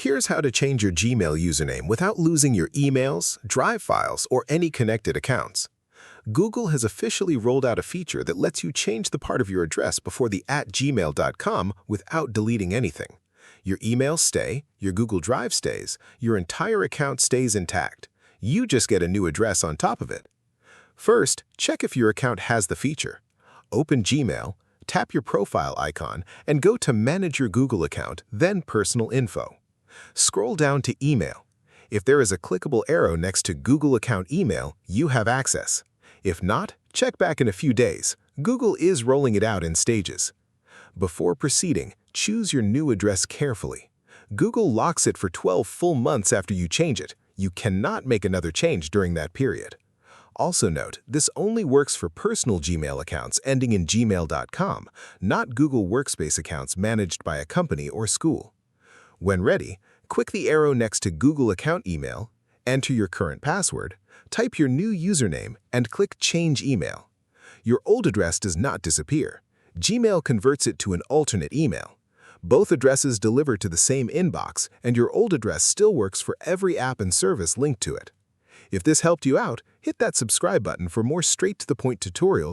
Here's how to change your Gmail username without losing your emails, Drive files, or any connected accounts. Google has officially rolled out a feature that lets you change the part of your address before the @gmail.com without deleting anything. Your emails stay, your Google Drive stays, your entire account stays intact. You just get a new address on top of it. First, check if your account has the feature. Open Gmail, tap your profile icon, and go to Manage your Google account, then Personal Info. Scroll down to Email. If there is a clickable arrow next to Google Account Email, you have access. If not, check back in a few days. Google is rolling it out in stages. Before proceeding, choose your new address carefully. Google locks it for 12 full months after you change it. You cannot make another change during that period. Also note, this only works for personal Gmail accounts ending in gmail.com, not Google Workspace accounts managed by a company or school. When ready, click the arrow next to Google Account Email, enter your current password, type your new username, and click Change Email. Your old address does not disappear. Gmail converts it to an alternate email. Both addresses deliver to the same inbox, and your old address still works for every app and service linked to it. If this helped you out, hit that subscribe button for more straight-to-the-point tutorials